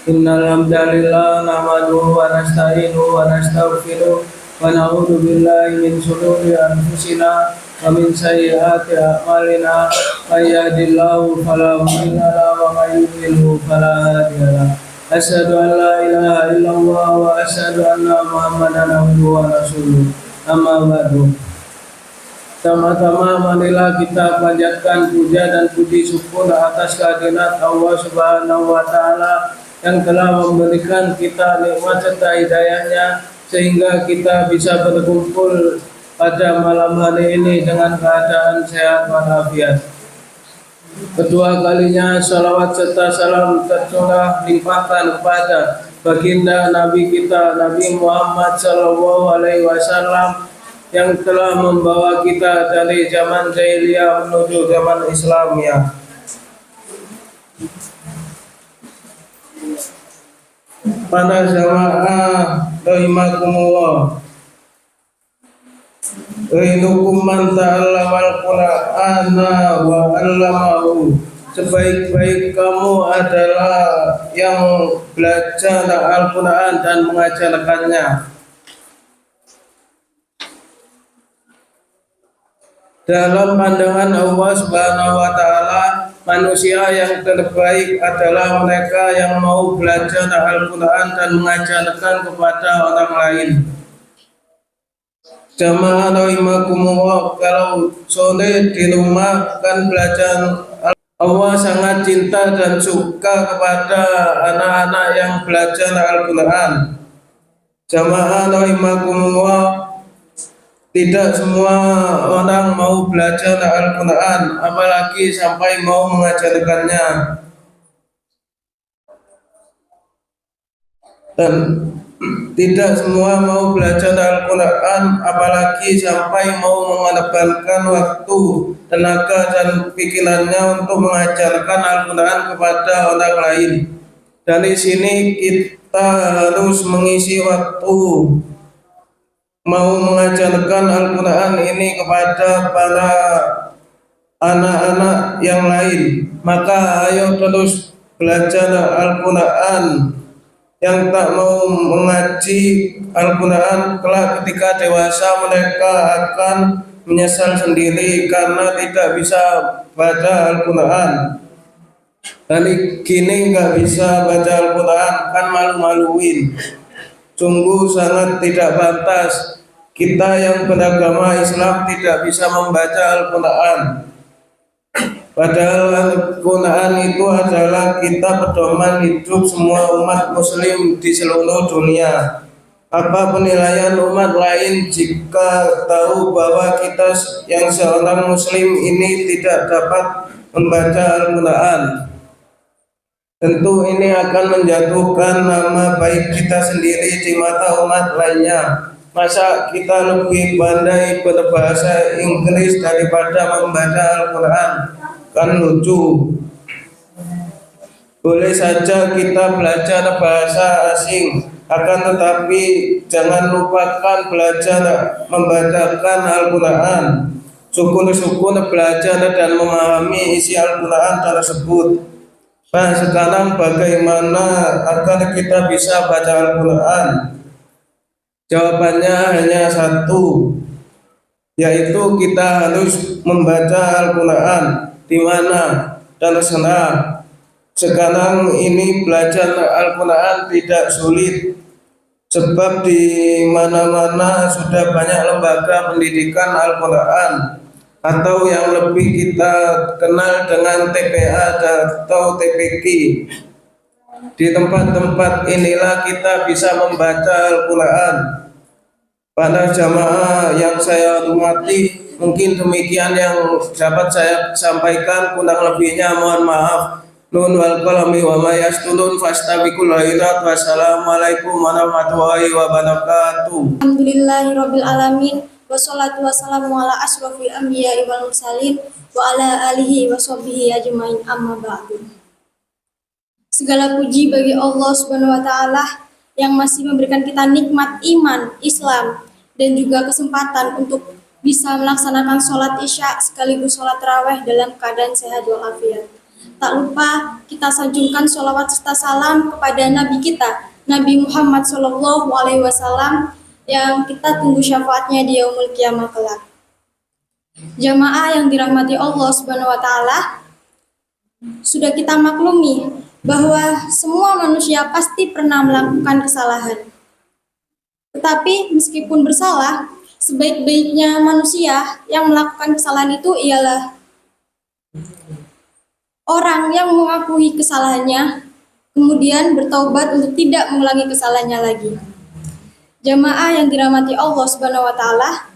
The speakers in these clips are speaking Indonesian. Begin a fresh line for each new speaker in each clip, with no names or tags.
Innal hamdalillah nahmaduhu wa nasta'inuhu wa nastaghfiruh wa na'udzu billahi min shururi anfusina wa min sayyiati a'malina may yahdihillahu fala mudilla lahu wa may yudlilhu fala hadiya lahu. Asyhadu an la ilaha illallah wa asyhadu anna Muhammadan abduhu wa rasuluh. Amma ba'du. Sama-sama marilah kita panjatkan puja dan puji syukur atas kehadirat Allah Subhanahu wa taala yang telah memberikan kita nikmat serta hidayahnya sehingga kita bisa berkumpul pada malam hari ini dengan keadaan sehat walafiat. Kedua kalinya salawat serta salam tercurah limpahkan kepada baginda Nabi kita Nabi Muhammad Sallallahu Alaihi Wasallam yang telah membawa kita dari zaman jahiliyah menuju zaman Islamiyah. Para jamaah rahimakumullah, rindukum man ta'allamal Qur'ana wa 'allamahu. Sebaik-baik kamu adalah yang belajar Al-Quran dan mengajarkannya. Dalam pandangan Allah Subhanahu wa taala, manusia yang terbaik adalah mereka yang mau belajar Al-Quran dan mengajarkan kepada orang lain. Jamaah rahimakumullah, kalau sore di rumah kan belajar, Allah sangat cinta dan suka kepada anak-anak yang belajar Al-Quran. Jamaah rahimakumullah, tidak semua orang mau belajar Al-Quran, apalagi sampai mau mengajarkannya. Dan tidak semua mau belajar Al-Quran, apalagi sampai mau mengorbankan waktu, tenaga, dan pikirannya untuk mengajarkan Al-Quran kepada orang lain. Dari sini kita harus mengisi waktu mau mengajarkan Al-Quran ini kepada para anak-anak yang lain. Maka ayo terus belajar Al-Quran. Yang tak mau mengaji Al-Quran kelak ketika dewasa mereka akan menyesal sendiri karena tidak bisa baca Al-Quran. Dan gini nggak bisa baca Al-Quran kan malu-maluin. Sungguh sangat tidak pantas kita yang beragama Islam tidak bisa membaca Al-Quran. Padahal Al-Quran itu adalah kitab pedoman hidup semua umat muslim di seluruh dunia. Apa penilaian umat lain jika tahu bahwa kita yang seorang muslim ini tidak dapat membaca Al-Quran? Tentu ini akan menjatuhkan nama baik kita sendiri di mata umat lainnya. Masa kita lebih pandai berbahasa Inggris daripada membaca Al-Quran? Kan lucu. Boleh saja kita belajar bahasa asing, akan tetapi jangan lupakan belajar membacakan Al-Quran. Syukur-syukur belajar dan memahami isi Al-Quran tersebut. Nah, sekarang bagaimana agar kita bisa baca Al-Quran? Jawabannya hanya satu, yaitu kita harus membaca Al-Quran. Di mana? Terserah. Sekarang ini belajar Al-Quran tidak sulit, sebab di mana-mana sudah banyak lembaga pendidikan Al-Quran, atau yang lebih kita kenal dengan TPA atau TPQ. Di tempat-tempat inilah kita bisa membaca Al-Quran. Para jamaah yang saya hormati, mungkin demikian yang dapat saya sampaikan, kurang lebihnya mohon maaf. Nun wal qalami wa ma yasturun fastabiqul khairat. Wassalamualaikum warahmatullahi wabarakatuh.
Alhamdulillahirabbil alamin. Wassalatu wassalamu ala asrofil anbiya'i wal mursalin wa ala alihi wa sahbihi ajmain, amma ba'du. Segala puji bagi Allah Subhanahu wa taala yang masih memberikan kita nikmat iman, Islam, dan juga kesempatan untuk bisa melaksanakan sholat isya sekaligus sholat tarawih dalam keadaan sehat walafiat. Tak lupa kita sanjungkan sholawat serta salam kepada Nabi kita, Nabi Muhammad SAW, yang kita tunggu syafaatnya di yaumul qiyamah kelak. Jamaah yang dirahmati Allah Subhanahu wa taala, sudah kita maklumi bahwa semua manusia pasti pernah melakukan kesalahan. Tetapi meskipun bersalah, sebaik-baiknya manusia yang melakukan kesalahan itu ialah orang yang mengakui kesalahannya, kemudian bertaubat untuk tidak mengulangi kesalahannya lagi. Jamaah yang dirahmati Allah Subhanahu wa taala,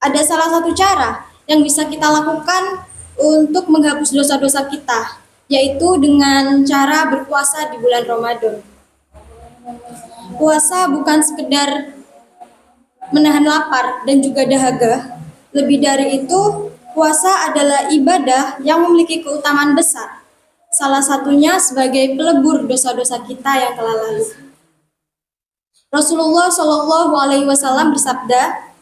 ada salah satu cara yang bisa kita lakukan untuk menghapus dosa-dosa kita, yaitu dengan cara berpuasa di bulan Ramadan. Puasa bukan sekedar menahan lapar dan juga dahaga. Lebih dari itu, puasa adalah ibadah yang memiliki keutamaan besar. Salah satunya sebagai pelebur dosa-dosa kita yang telah lalu. Rasulullah Shallallahu Alaihi Wasallam bersabda,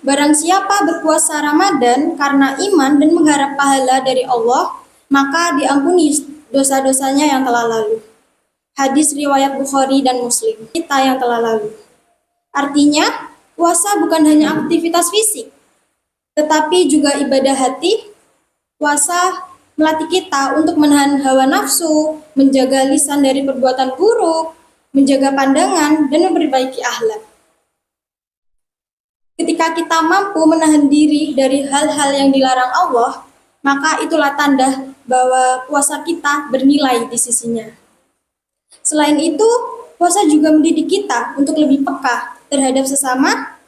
"Barang siapa berpuasa Ramadan karena iman dan mengharap pahala dari Allah, maka diampuni dosa-dosanya yang telah lalu." Hadis riwayat Bukhari dan Muslim. Kita yang telah lalu. Artinya, puasa bukan hanya aktivitas fisik, tetapi juga ibadah hati. Puasa melatih kita untuk menahan hawa nafsu, menjaga lisan dari perbuatan buruk, menjaga pandangan, dan memperbaiki akhlak. Ketika kita mampu menahan diri dari hal-hal yang dilarang Allah, maka itulah tanda bahwa puasa kita bernilai di sisinya. Selain itu, puasa juga mendidik kita untuk lebih peka terhadap sesama,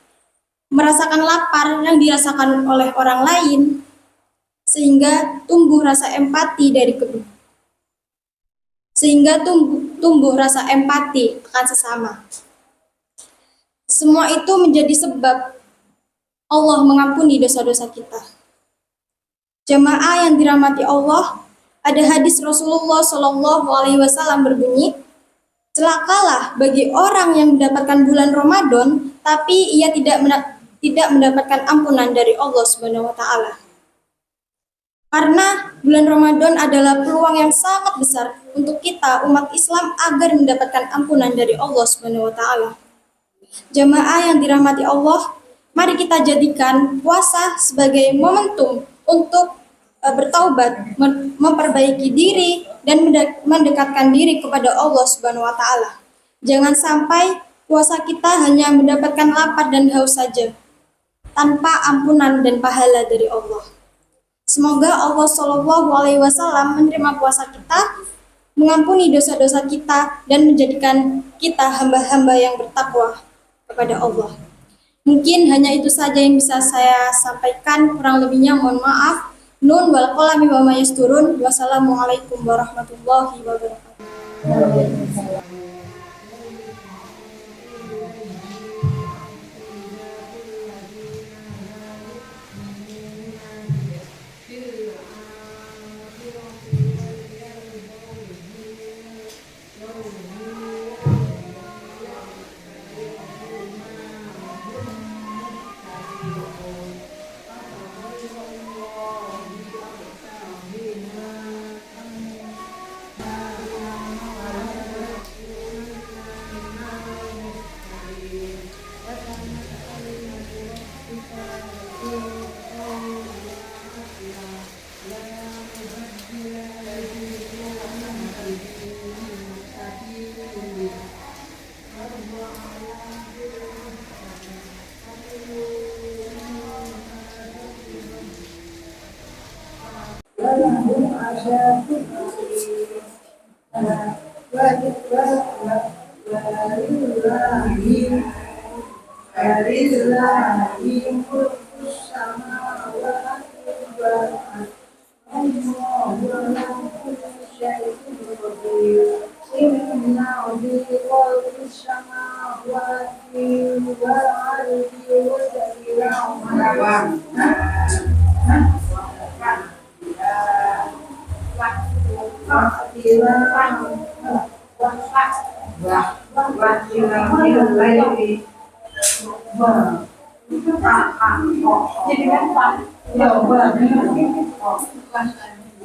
merasakan lapar yang dirasakan oleh orang lain, sehingga tumbuh rasa empati rasa empati akan sesama. Semua itu menjadi sebab Allah mengampuni dosa-dosa kita. Jamaah yang dirahmati Allah, ada hadis Rasulullah Shallallahu Alaihi Wasallam berbunyi, "Celakalah bagi orang yang mendapatkan bulan Ramadan, tapi ia tidak mendapatkan ampunan dari Allah Subhanahu wa taala." Karena bulan Ramadan adalah peluang yang sangat besar untuk kita umat Islam agar mendapatkan ampunan dari Allah Subhanahu wa taala. Jamaah yang dirahmati Allah, mari kita jadikan puasa sebagai momentum untuk bertaubat, memperbaiki diri, dan mendekatkan diri kepada Allah Subhanahu wa taala. Jangan sampai puasa kita hanya mendapatkan lapar dan haus saja, tanpa ampunan dan pahala dari Allah. Semoga Allah Shallallahu Alaihi Wasallam menerima puasa kita, mengampuni dosa-dosa kita, dan menjadikan kita hamba-hamba yang bertakwa kepada Allah. Mungkin hanya itu saja yang bisa saya sampaikan, kurang lebihnya mohon maaf. Nun wal qalami wa ma yasturun. Wassalamualaikum warahmatullahi wabarakatuh.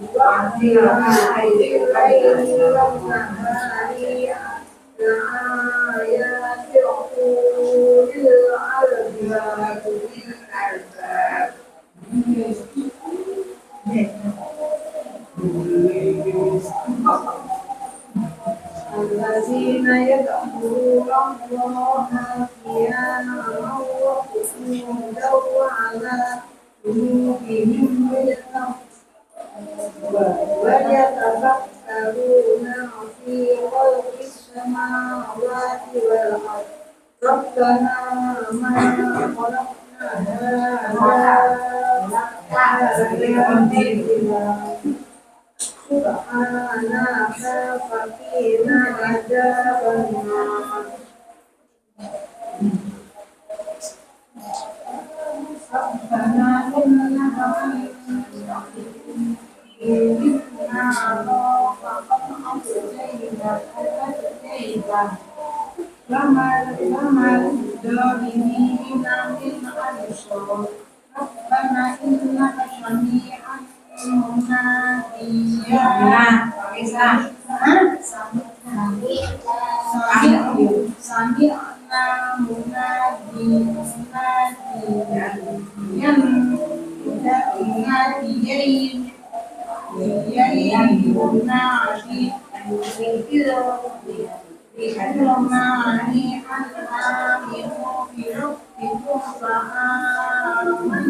وفي الليل والنهار لآيات لأولي الألباب الذين يذكرون الله قياما وقعودا وعلى جنوبهم ويتفكرون في خلق السماوات والأرض ربنا ما خلقنا هذا باطلا سبحانك فقنا عذاب النار ربنا إنك من فقد أتيت وما للظالمين من أنصار ربنا إنك سميع منادي سمعنا مناديا ينادي بالرحمن أن آمنوا بربكم فآمنا